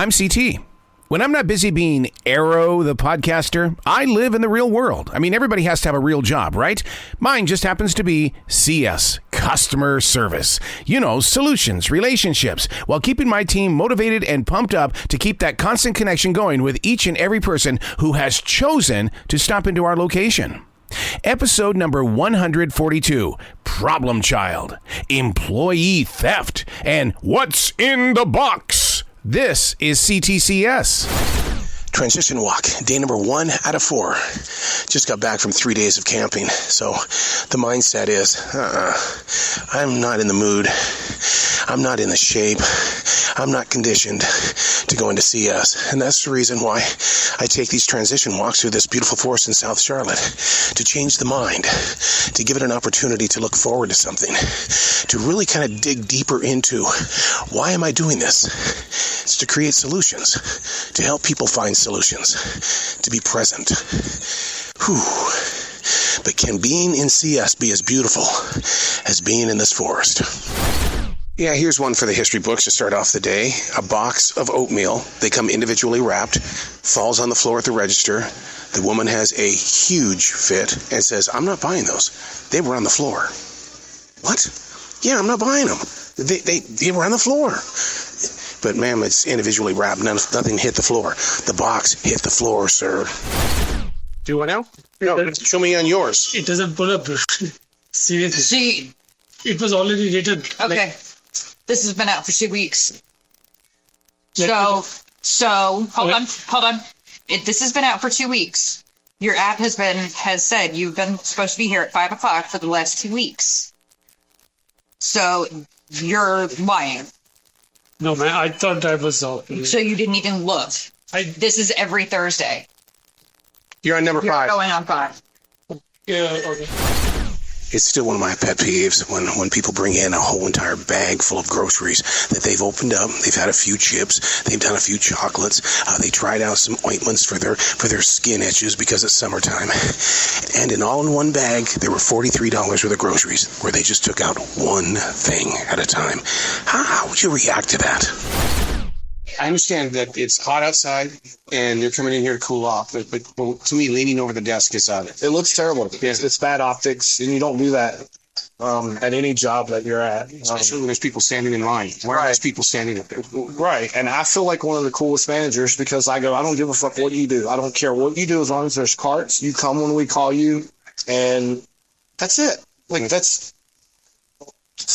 I'm CT. When I'm not busy being Arroe, the podcaster, I live in the real world. I mean, everybody has to have a real job, right? Mine just happens to be C.S. Customer Service. You know, solutions, relationships, while keeping my team motivated and pumped up to keep that constant connection going with each and every person who has chosen to stop into our location. Episode number 142, Problem Child, Employee Theft, and What's in the Box? This is C.T.C.S. Transition walk, day number 1 out of 4. Just got back from 3 days of camping, so the mindset is, I'm not in the mood, I'm not in the shape, I'm not conditioned to go into CS, and that's the reason why I take these transition walks through this beautiful forest in South Charlotte, to change the mind, to give it an opportunity to look forward to something, to really kind of dig deeper into, why am I doing this? It's to create solutions, to help people find solutions, to be present. Whew. But can being in CS be as beautiful as being in this forest? Yeah, here's one for the history books to start off the day. A box of oatmeal. They come individually wrapped, falls on the floor at the register. The woman has a huge fit and says, I'm not buying those. They were on the floor. What? Yeah, I'm not buying them. They were on the floor. But ma'am, it's individually wrapped. Nothing hit the floor. The box hit the floor, sir. Do what now? No, show me on yours. It doesn't pull up. Seriously. See, it was already written. okay. This has been out for 2 weeks. So, hold on. This has been out for 2 weeks. Your app has said you've been supposed to be here at 5 o'clock for the last 2 weeks. So, you're lying. No, man, I thought I was off. So you didn't even look. This is every Thursday. You're on number 5. You're going on 5. Yeah, okay. It's still one of my pet peeves when people bring in a whole entire bag full of groceries that they've opened up. They've had a few chips. They've done a few chocolates. They tried out some ointments for their skin itches because it's summertime. And in all in one bag, there were $43 worth of groceries where they just took out one thing at a time. How would you react to that? I understand that it's hot outside and they're coming in here to cool off, but to me, leaning over the desk is it looks terrible. It's bad optics, and you don't do that at any job that you're at. Especially when there's people standing in line. Where are those people standing? Right, and I feel like one of the coolest managers because I don't give a fuck what you do. I don't care what you do as long as there's carts. You come when we call you, and that's it. Like that's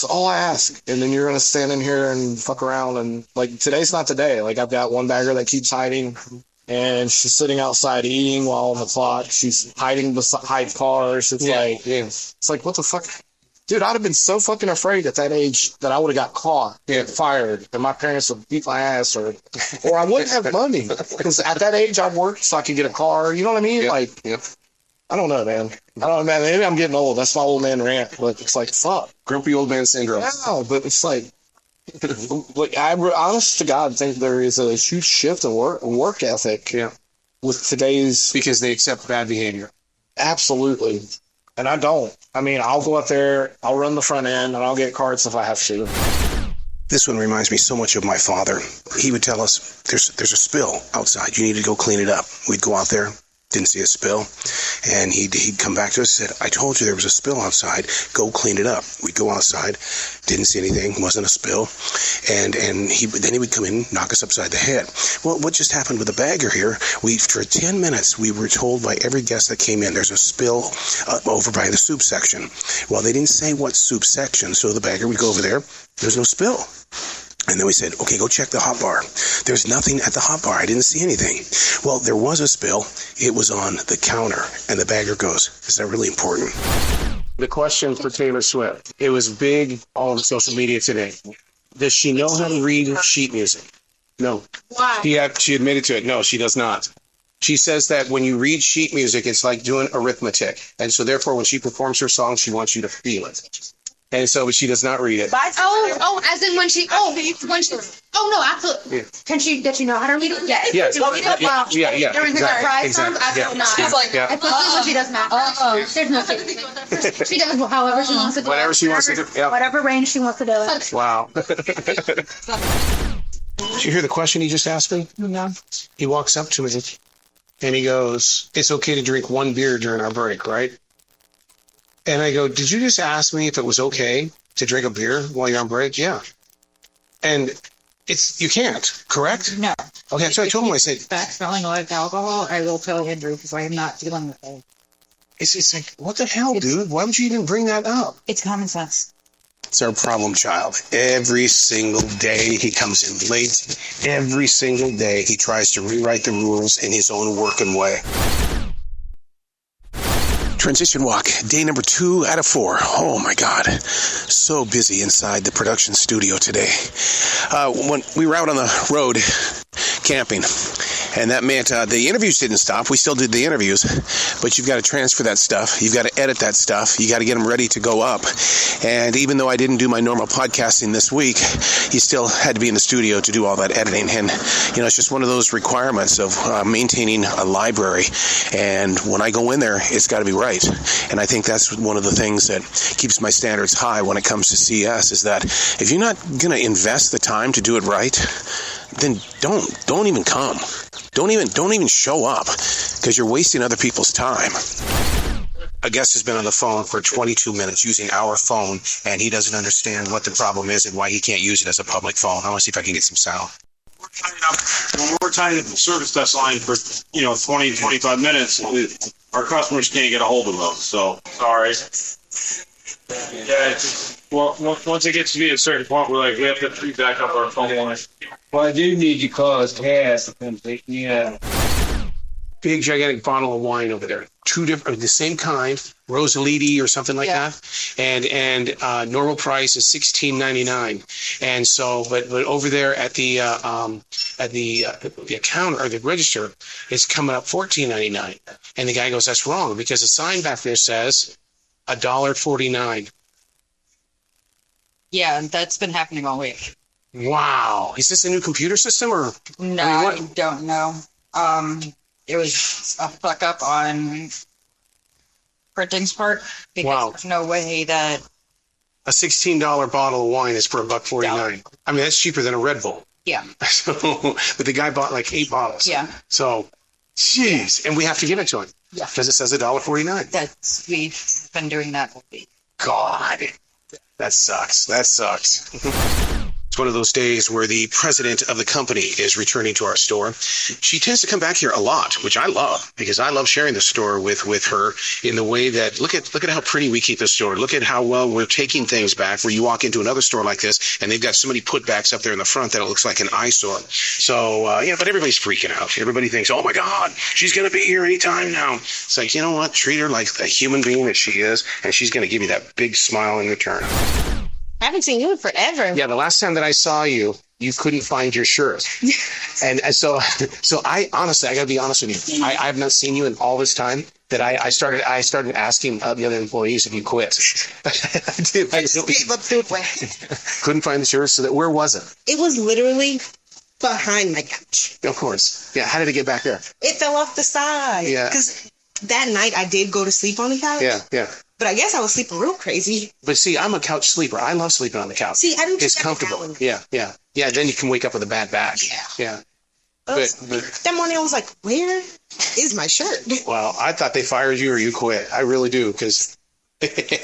all I ask. And then you're going to stand in here and fuck around. And like, today's not the day. Like, I've got one bagger that keeps hiding and she's sitting outside eating while on the clock. She's hiding beside cars. It's like, what the fuck? Dude, I'd have been so fucking afraid at that age that I would have got caught and fired and my parents would beat my ass or I wouldn't have money because at that age I worked so I could get a car. You know what I mean? I don't know, man. Maybe I'm getting old. That's my old man rant. But it's like, fuck. Grumpy old man syndrome. Yeah, but it's like I honest to God think there is a huge shift in work ethic with today's... Because they accept bad behavior. Absolutely. And I don't. I mean, I'll go up there, I'll run the front end, and I'll get carts if I have to. This one reminds me so much of my father. He would tell us, there's a spill outside. You need to go clean it up. We'd go out there. Didn't see a spill, and he'd come back to us and said, I told you there was a spill outside, go clean it up. We'd go outside, didn't see anything, wasn't a spill, and then he would come in, knock us upside the head. Well, what just happened with the bagger here, for 10 minutes, we were told by every guest that came in, there's a spill over by the soup section. Well, they didn't say what soup section, so the bagger would go over there, there's no spill. And then we said, okay, go check the hot bar. There's nothing at the hot bar. I didn't see anything. Well, there was a spill. It was on the counter. And the bagger goes, is that really important? The question for Taylor Swift. It was big on social media today. Does she know how to read sheet music? No. Why? She admitted to it. No, she does not. She says that when you read sheet music, it's like doing arithmetic. And so therefore, when she performs her song, she wants you to feel it. And so she does not read it. As in when she, no, absolutely. Yeah. Does she know how to read it? Yes. Yes. Yeah. During her prize songs, absolutely not. She's like, especially when she does math. There's no secret. She does however she wants to do it. Whatever she wants to do. Yeah. Whatever range she wants to do it. Wow. Did you hear the question he just asked me? No. He walks up to me and he goes, "It's okay to drink one beer during our break, right?" And I go, "Did you just ask me if it was okay to drink a beer while you're on break?" "Yeah." And you can't, correct? No. Okay, so I told him, I said, Back smelling like alcohol, I will tell Andrew because I am not dealing with it. it's like, what the hell, dude? Why would you even bring that up? It's common sense. It's our problem child. Every single day he comes in late. Every single day he tries to rewrite the rules in his own working way. Transition walk, day number 2 out of 4. Oh my God. So busy inside the production studio today. When we were out on the road camping, and that meant the interviews didn't stop. We still did the interviews, but you've got to transfer that stuff. You've got to edit that stuff. You got to get them ready to go up. And even though I didn't do my normal podcasting this week, you still had to be in the studio to do all that editing. And, it's just one of those requirements of maintaining a library. And when I go in there, it's got to be right. And I think that's one of the things that keeps my standards high when it comes to CS, is that if you're not going to invest the time to do it right, then don't even come. Don't even show up, because you're wasting other people's time. A guest has been on the phone for 22 minutes using our phone, and he doesn't understand what the problem is and why he can't use it as a public phone. I want to see if I can get some sound. When we're tying up the service desk line for 20, 25 minutes, our customers can't get a hold of us. So sorry. Yeah, once it gets to be a certain point, we have to back up our phone line. Well, I do need you cause gas. Yeah. Big gigantic bottle of wine over there. 2 different, the same kind, Rosaliti or something like that, and normal price is $16.99. And so, but over there at the counter or the register, it's coming up $14.99. And the guy goes, "That's wrong, because the sign back there says $1.49." Yeah, that's been happening all week. Wow, is this a new computer system or? No, I don't know. It was a fuck up on printing's part, because there's no way that a $16 bottle of wine is for $1.49. I mean, that's cheaper than a Red Bull. Yeah. So, but the guy bought like 8 bottles. Yeah. So, jeez, and we have to give it to him. Yeah. Because it says $1.49. We've been doing that all week. God, that sucks. That sucks. It's one of those days where the president of the company is returning to our store. She tends to come back here a lot, which I love, because I love sharing the store with her in the way that, look at how pretty we keep the store. Look at how well we're taking things back, where you walk into another store like this and they've got so many putbacks up there in the front that it looks like an eyesore. So, but everybody's freaking out. Everybody thinks, "Oh my God, she's going to be here anytime now." It's like, you know what? Treat her like the human being that she is, and she's going to give you that big smile in return. I haven't seen you in forever. Yeah, the last time that I saw you, you couldn't find your shirt. And so I honestly, I got to be honest with you. I have not seen you in all this time that I started asking the other employees if you quit. I did. I just gave up the way. Couldn't find the shirt. So where was it? It was literally behind my couch. Of course. Yeah. How did it get back there? It fell off the side. Yeah. Because that night I did go to sleep on the couch. Yeah. But I guess I was sleeping real crazy. But see, I'm a couch sleeper. I love sleeping on the couch. See, I didn't. It's comfortable. Yeah. Then you can wake up with a bad back. Yeah. But that morning I was like, "Where is my shirt?" Well, I thought they fired you or you quit. I really do, because they kept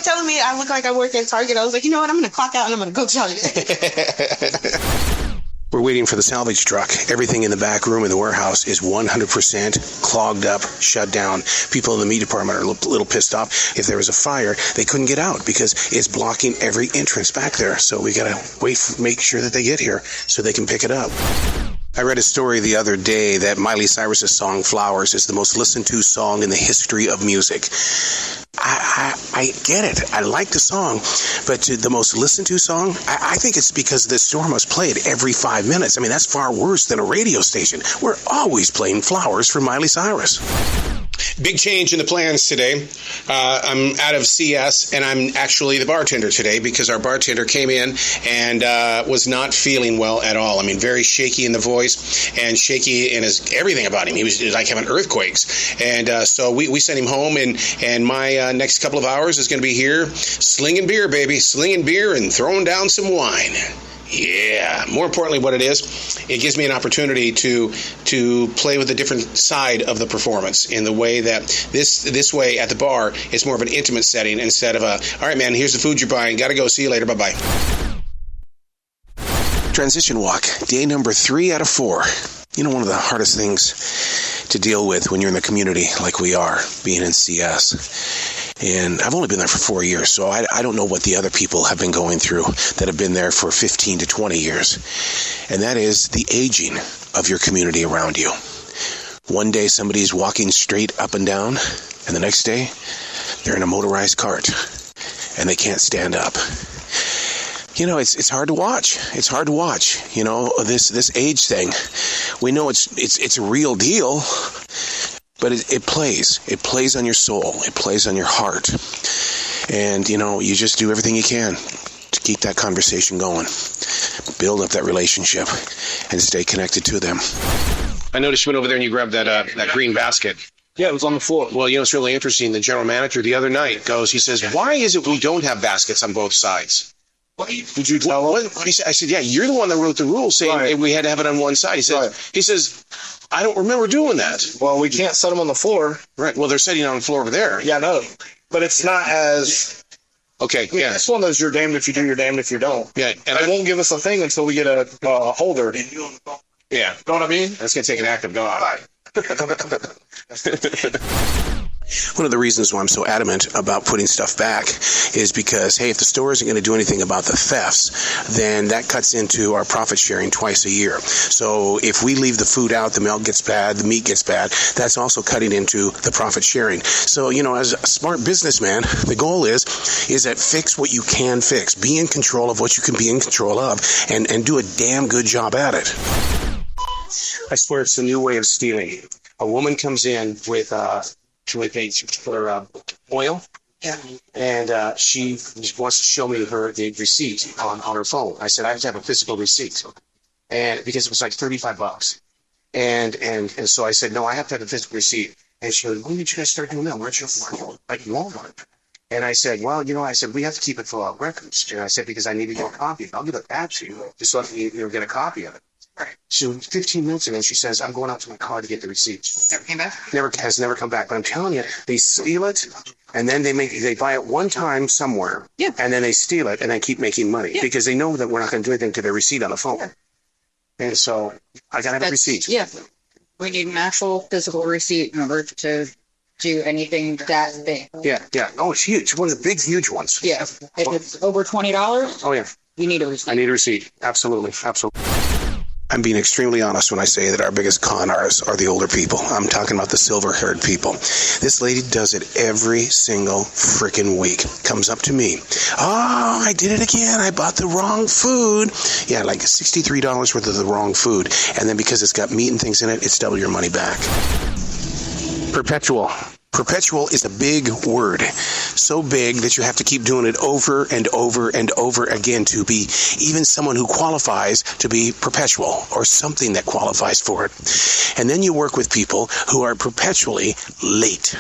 telling me I look like I work at Target. I was like, you know what? I'm going to clock out and I'm going to go to Target. We're waiting for the salvage truck. Everything in the back room in the warehouse is 100% clogged up, shut down. People in the meat department are a little pissed off. If there was a fire, they couldn't get out because it's blocking every entrance back there. So we got to make sure that they get here so they can pick it up. I read a story the other day that Miley Cyrus's song Flowers is the most listened to song in the history of music. I get it. I like the song, but to the most listened to song, I think it's because the store must play it every 5 minutes. I mean, that's far worse than a radio station. We're always playing Flowers for Miley Cyrus. Big change in the plans today. I'm out of CS, and I'm actually the bartender today because our bartender came in and was not feeling well at all. I mean, very shaky in the voice and shaky in everything about him. He was like having earthquakes. And so we sent him home, and my next couple of hours is going to be here slinging beer, baby, slinging beer and throwing down some wine. Yeah. More importantly, what it is, it gives me an opportunity to play with a different side of the performance in the way that this way at the bar, it's more of an intimate setting instead of all right, man, here's the food you're buying. Got to go. See you later. Bye-bye. Transition walk, day number 3 out of 4. You know, one of the hardest things to deal with when you're in the community like we are, being in CS. And I've only been there for 4 years, so I don't know what the other people have been going through that have been there for 15 to 20 years. And that is the aging of your community around you. One day somebody's walking straight up and down, and the next day they're in a motorized cart and they can't stand up. You know, it's hard to watch. It's hard to watch. You know, this age thing. We know it's a real deal, but it plays. It plays on your soul. It plays on your heart. And, you know, you just do everything you can to keep that conversation going, build up that relationship, and stay connected to them. I noticed you went over there and you grabbed that green basket. Yeah, it was on the floor. Well, you know, it's really interesting. The general manager the other night he says, why is it we don't have baskets on both sides? Did you tell him? I said, yeah, you're the one that wrote the rule saying we had to have it on one side. He says, I don't remember doing that. Well, we can't set them on the floor. Right. Well, they're sitting on the floor over there. Yeah, no. But it's not as... Okay, I mean, yeah. It's one of those you're damned if you do, you're damned if you don't. Yeah. And they won't give us a thing until we get a holder. Yeah. Know what I mean? That's going to take an act of God. One of the reasons why I'm so adamant about putting stuff back is because, hey, if the store isn't going to do anything about the thefts, then that cuts into our profit sharing twice a year. So if we leave the food out, the milk gets bad, the meat gets bad, that's also cutting into the profit sharing. So, you know, as a smart businessman, the goal is that fix what you can fix. Be in control of what you can be in control of and do a damn good job at it. I swear it's a new way of stealing. A woman comes in with for oil. Yeah. And she wants to show me the receipt on her phone. I said I have to have a physical receipt, and because it was like $35. And so I said no, I have to have a physical receipt. And she goes, when did you guys start doing that? Where'd you go? Like Walmart. And I said, well, you know, I said we have to keep it for our records. And I said because I need to get a copy. I'll give it back to you. Just let me get a copy of it. Right. So 15 minutes ago, she says, I'm going out to my car to get the receipt. Never came back? Has never come back. But I'm telling you, they steal it, and then they buy it one time somewhere, and then they steal it, and then keep making money because they know that we're not going to do anything to their receipt on the phone. Yeah. And so I got to have a receipt. Yeah. We need an actual physical receipt in order to do anything that big. Yeah, yeah. Oh, it's huge. One of the big, huge ones. Yeah. If it's over $20, oh, yeah. You need a receipt. I need a receipt. Absolutely. Absolutely. I'm being extremely honest when I say that our biggest con artists are the older people. I'm talking about the silver-haired people. This lady does it every single freaking week. Comes up to me. Oh, I did it again. I bought the wrong food. Yeah, like $63 worth of the wrong food. And then because it's got meat and things in it, it's double your money back. Perpetual. Perpetual is a big word, so big that you have to keep doing it over and over and over again to be even someone who qualifies to be perpetual or something that qualifies for it. And then you work with people who are perpetually late.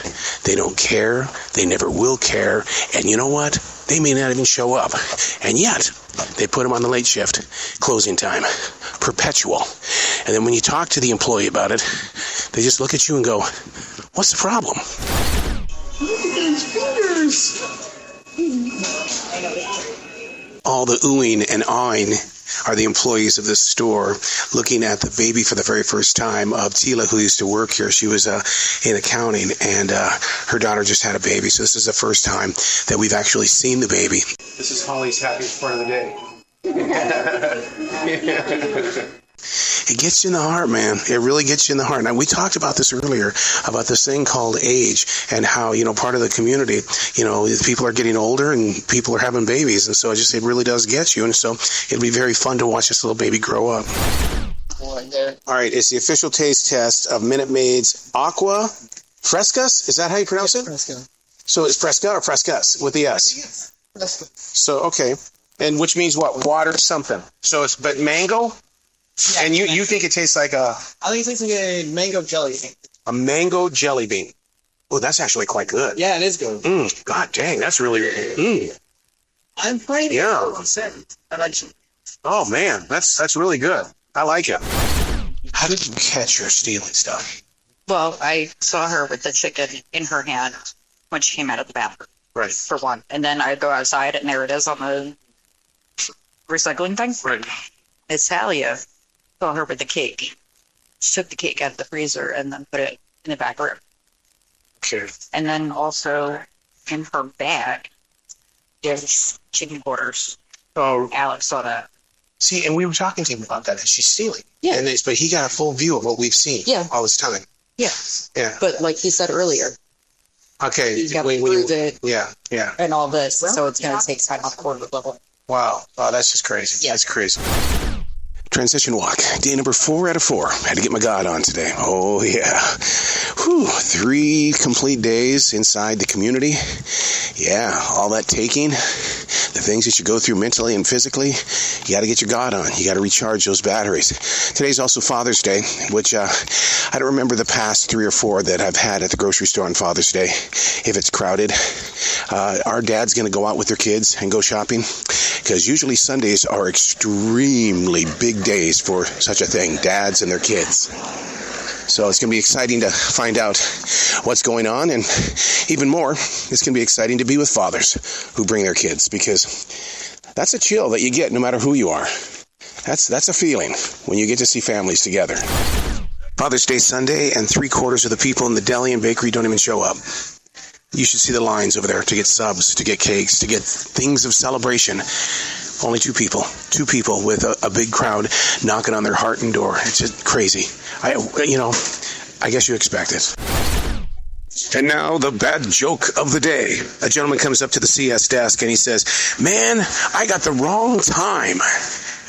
They don't care. They never will care. And you know what? They may not even show up. And yet, they put them on the late shift, closing time. Perpetual. And then when you talk to the employee about it, they just look at you and go, what's the problem? Look at those fingers. All the oohing and awing are the employees of this store looking at the baby for the very first time of Tila, who used to work here. She was in accounting, and her daughter just had a baby. So this is the first time that we've actually seen the baby. This is Holly's happiest part of the day. It gets you in the heart, man. It really gets you in the heart. Now, we talked about this earlier, about this thing called age and how, you know, part of the community, you know, people are getting older and people are having babies. And so it really does get you. And so it'll be very fun to watch this little baby grow up. All right, it's the official taste test of Minute Maid's Aqua Frescas. Is that how you pronounce it? Fresca. So it's Fresca or Frescas with the S? Fresca. So, okay. And which means what? Water something. So it's, but mango? Yeah, and you think it tastes like a... I think it tastes like a mango jelly bean. A mango jelly bean. Oh, that's actually quite good. Yeah, it is good. God dang, that's really... I'm fighting. Yeah. Oh man, that's really good. I like it. How did you catch her stealing stuff? Well, I saw her with the chicken in her hand when she came out of the bathroom, Right. for one. And then I go outside, and there it is on the recycling thing. Right. It's Talia. Saw her with the cake. She took the cake out of the freezer and then put it in the back room. Okay. And then also in her bag, there's chicken quarters. Oh, Alex saw that. See, and we were talking to him about that. She's stealing. Yeah. But he got a full view of what we've seen. Yeah. All this time. Yeah. Yeah. But like he said earlier, Okay. you got to prove it Yeah. and all this. So it's going to take time off corporate level. Wow. Oh, that's just crazy. Yeah. That's crazy. Transition walk. Day number 4 out of 4. Had to get my God on today. Oh, yeah. Whew. 3 complete days inside the community. Yeah. All that taking. The things that you go through mentally and physically. You got to get your God on. You got to recharge those batteries. Today's also Father's Day, which I don't remember the past 3 or 4 that I've had at the grocery store on Father's Day. If it's crowded, our dad's going to go out with their kids and go shopping, because usually Sundays are extremely big days for such a thing, dads and their kids. So it's going to be exciting to find out what's going on, and even more, it's going to be exciting to be with fathers who bring their kids, because that's a chill that you get no matter who you are. That's a feeling when you get to see families together. Father's Day Sunday, and 3/4 of the people in the deli and bakery don't even show up. You should see the lines over there to get subs, to get cakes, to get things of celebration. Only 2 people with a big crowd knocking on their heart and door. It's just crazy. I guess you expect it. And now the bad joke of the day. A gentleman comes up to the CS desk and he says, "Man, I got the wrong time."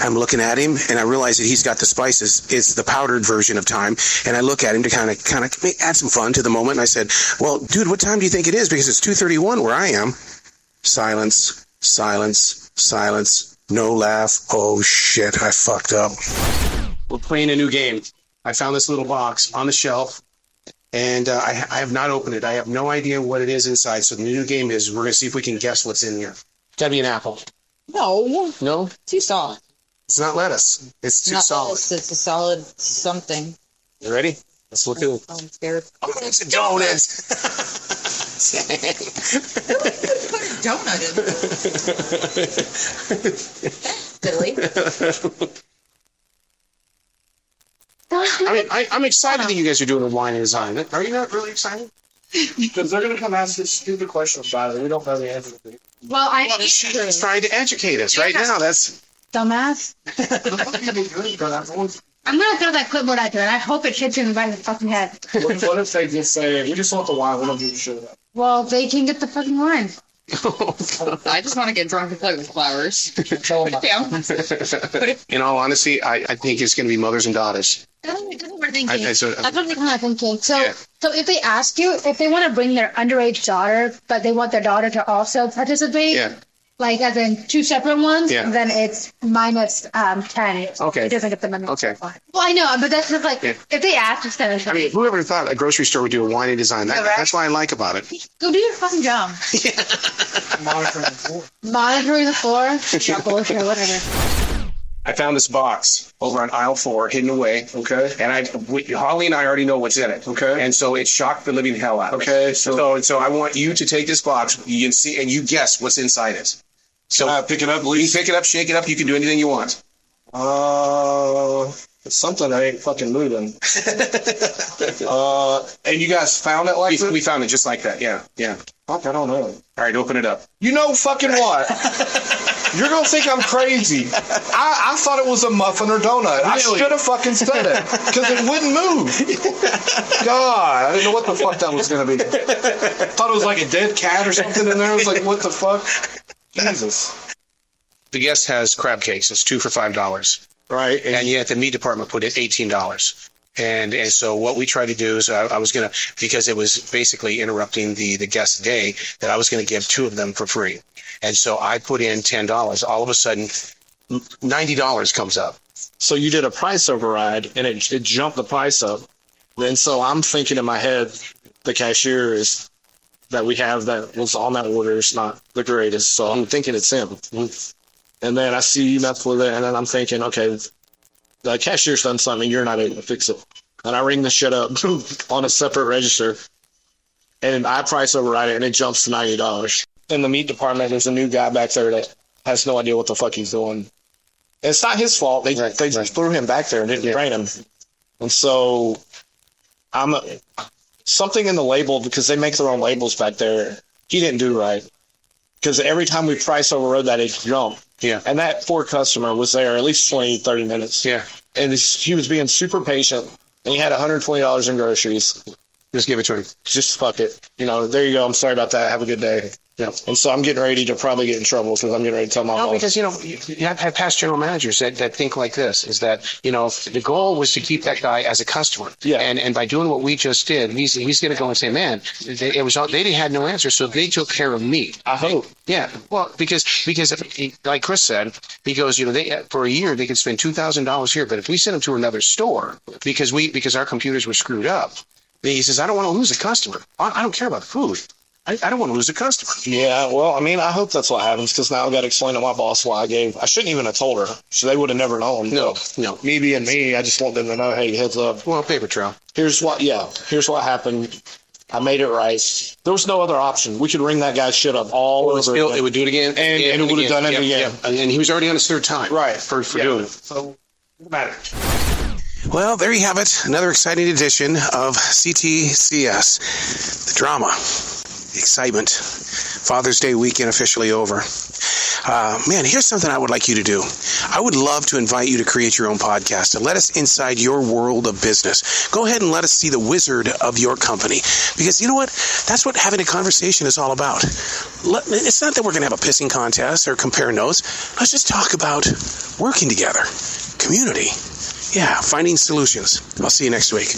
I'm looking at him and I realize that he's got the spices. It's the powdered version of time. And I look at him to kind of add some fun to the moment. And I said, "Well, dude, what time do you think it is? Because it's 2:31 where I am." Silence, silence, silence. No laugh. Oh shit, I fucked up. We're playing a new game. I found this little box on the shelf, and I have not opened it. I have no idea what it is inside. So the new game is we're going to see if we can guess what's in here. Gotta be an apple. No. No? Too solid. It's not lettuce. It's too solid. It's a solid something. You ready? Let's look at it. I'm scared. Oh, it's a donut. Put a donut in. Silly. I'm excited that you guys are doing a wine and design. Are you not really excited? Because they're going to come ask this stupid question about it. We don't know the answer to it. Well, She's trying to educate us right now. That's dumbass. I'm gonna throw that clipboard at you, and I hope it hits him right in the fucking head. What if they just say, we just want the wine, we don't give a shit about it? Well, they can get the fucking wine. I just want to get drunk and play with flowers. in all honesty, I think it's going to be mothers and daughters. That's what we're thinking. That's what we're kind of thinking. So, Yeah. so if they ask you, if they want to bring their underage daughter, but they want their daughter to also participate, Yeah. like as in 2 separate ones, Yeah. then it's minus 10. Okay. It doesn't get the minimum. Okay. Well, I know, but that's just like, Yeah. if they ask, it's kind of I mean, whoever thought a grocery store would do a wine and design? Yeah, right. That's what I like about it. go do your fucking job. Monitoring the floor. Monitoring the floor. Yeah, bullshit, whatever. I found this box over on aisle 4, hidden away. Okay. And Holly and I already know what's in it. Okay. And so it shocked the living hell out of me. Okay, So I want you to take this box, you can see, and you guess what's inside it. So pick it up, you please. pick it up, shake it up. You can do anything you want. It's something I ain't fucking moving. And you guys found it like we found it just like that. Yeah. Fuck, I don't know. All right, open it up. You know fucking what? You're gonna think I'm crazy. I thought it was a muffin or donut. I Really? should have fucking said it because it wouldn't move. God, I didn't know what the fuck that was gonna be. Thought it was like a dead cat or something in there. I was like, what the fuck? Jesus. The guest has crab cakes. It's 2 for $5. Right. And yet the meat department put it $18. And so what we tried to do is I was going to, because it was basically interrupting the guest's day, that I was going to give 2 of them for free. And so I put in $10. All of a sudden, $90 comes up. So you did a price override and it jumped the price up. Then so I'm thinking in my head, the cashier is that we have that was on that order is not the greatest. So I'm thinking it's him. And then I see you mess with it, and then I'm thinking, okay, the cashier's done something, you're not able to fix it. And I ring the shit up on a separate register, and I price override it, and it jumps to $90. In the meat department, there's a new guy back there that has no idea what the fuck he's doing. And it's not his fault. They just threw him back there and didn't train him. And so something in the label, because they make their own labels back there, he didn't do right. Because every time we price overrode that, it jumped. Yeah. And that poor customer was there at least 20, 30 minutes. Yeah. And he was being super patient, and he had $120 in groceries. Just give it to him. Just fuck it. There you go. I'm sorry about that. Have a good day. Yeah. And so I'm getting ready to probably get in trouble because I'm getting ready to tell my boss. Because, you have past general managers that think like this, is that, the goal was to keep that guy as a customer. Yeah. And by doing what we just did, he's going to go and say, man, they had no answer, so they took care of me. I hope. Yeah. Well, because like Chris said, he goes, for a year they could spend $2,000 here, but if we send them to another store because our computers were screwed up, he says, I don't want to lose a customer. I don't care about the food. I don't want to lose a customer. Yeah, well, I hope that's what happens, because now I've got to explain to my boss why I shouldn't even have told her, so they would have never known. No. Me being me, I just want them to know, hey, heads up. Well, paper trail. Here's what happened. I made it right. There was no other option. We could ring that guy's shit up all over. It would do it again. And it would have done it again. And he was already on his third time. Right. For doing it. So, what matters? Well, there you have it. Another exciting edition of C.T.C.S. The drama, the excitement. Father's Day weekend officially over. Man, here's something I would like you to do. I would love to invite you to create your own podcast and let us inside your world of business. Go ahead and let us see the wizard of your company. Because you know what? That's what having a conversation is all about. It's not that we're going to have a pissing contest or compare notes. Let's just talk about working together, community. Yeah, finding solutions. I'll see you next week.